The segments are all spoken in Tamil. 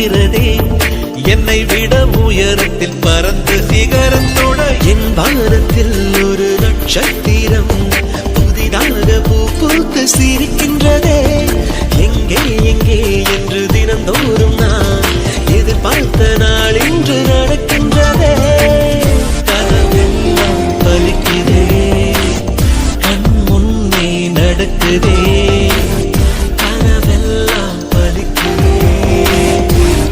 நடக்கிறதே. என்னை விட உயரத்தில் பறந்து சிகரத்தோட என் வானத்தில் ஒரு நட்சத்திரம் புதிதாக பூ பூத்து சிரிக்கின்றதே. எங்கே எங்கே என்று தினந்தோறும் நான் எதிர்பார்த்த நாள் இன்று நடக்கின்றதே. கனவெல்லாம் பலிக்குதே, கண் முன்னே நடக்குதே. கனவெல்லாம் பலிக்குதே,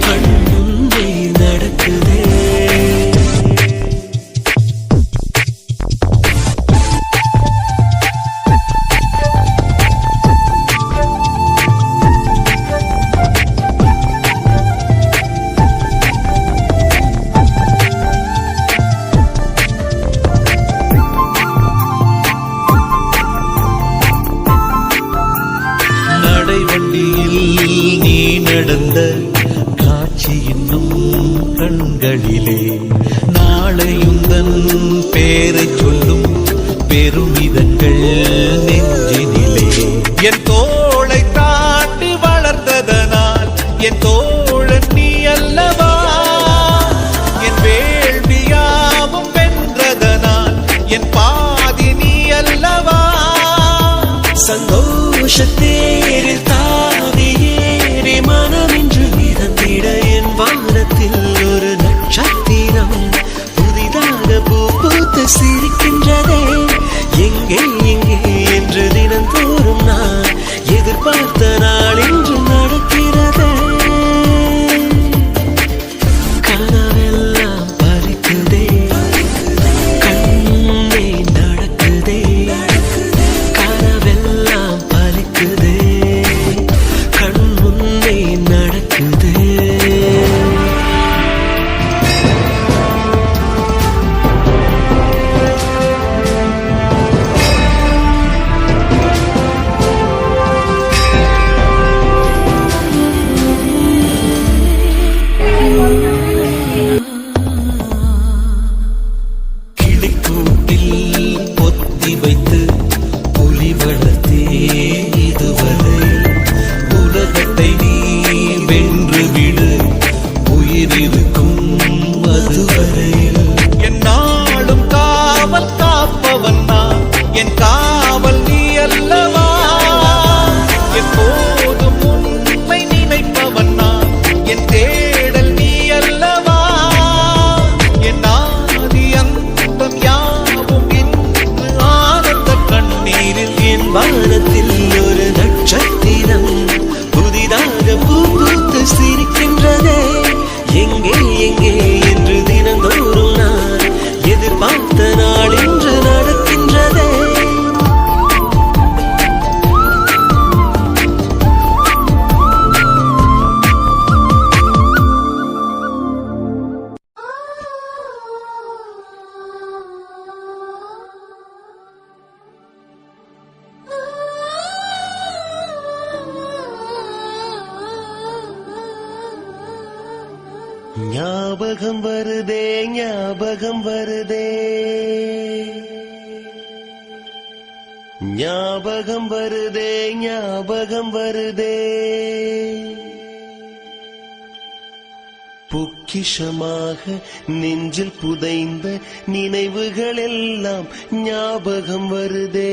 கண் முன்னே நடக்குதே. வண்டியில் நீ நடந்த காட்சி இன்னும் கண்களிலே. நாளையுந்தன் பேரை சொல்லும் பெருமிதங்கள் நெஞ்சினிலே. என் தோளை தாண்டி வளர்ந்ததனால் என் தோழன் நீ அல்லவா. என் வேள்வியாவும் வென்றதனால் என் பாதி நீ அல்லவா. சந்தோஷத்தேரில் தாவி ஏறி மனமின்று மிதந்திட என் வானத்தில் ஒரு நட்சத்திரம் புதிதாக பூ பூத்து சிரிக்கின்றதே. எங்கே எங்கே என்று தினந்தோறும் நான் எதிர்பார்த்த நாள் இன்று நடக்கிறதே. கனவெல்லாம் பலிக்குதே, கண்ணே நடக்குதே. கனவெல்லாம் பலிக்குதே, கண் முன்னே நடக்குதே. கிளிக்கூட்டில் பொத்தி வைத்து புலி வளர்த்தே இதுவரை. உலகத்தை நீ வென்று விடு, உயிரிருக்கும் அதுவரையில். என் நாளும் காவல் காப்பவன் நான், என் காவல் நீ அல்லவா. எப்போதும் உண்மை நினைப்பவன் நான், என் தேடல் நீ அல்லவா. என் ஆதி அந்தம் யாவும் இன்று ஆனந்த கண்ணீரில். என் வானத்தில் ஒரு நட்சத்திரம் புதிதாக பூ பூத்து சிரிக்கின்றதே. எங்கே எங்கே என்று தினந்தோறும் நான் எதிர்பார்த்த நாள் இன்று நடக்கின்றதே. ஞாபகம் வருதே, ஞாபகம் வருதே, ஞாபகம் வருதே, ஞாபகம் வருதே. பொக்கிஷமாக நெஞ்சில் புதைந்த நினைவுகள் எல்லாம் ஞாபகம் வருதே.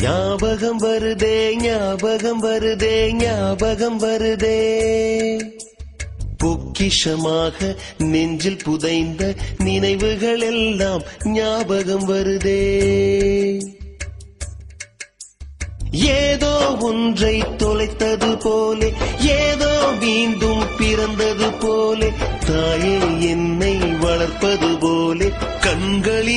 ஞாபகம் வருதே, ஞாபகம் வருதே, ஞாபகம் வருதே. பொக்கிஷமாக நெஞ்சில் புதைந்த நினைவுகள் எல்லாம் ஞாபகம் வருதே. ஏதோ ஒன்றை தொலைத்தது போலே, ஏதோ மீண்டும் பிறந்தது போலே, தாயே என்னை வளர்ப்பது போலே கண்களின்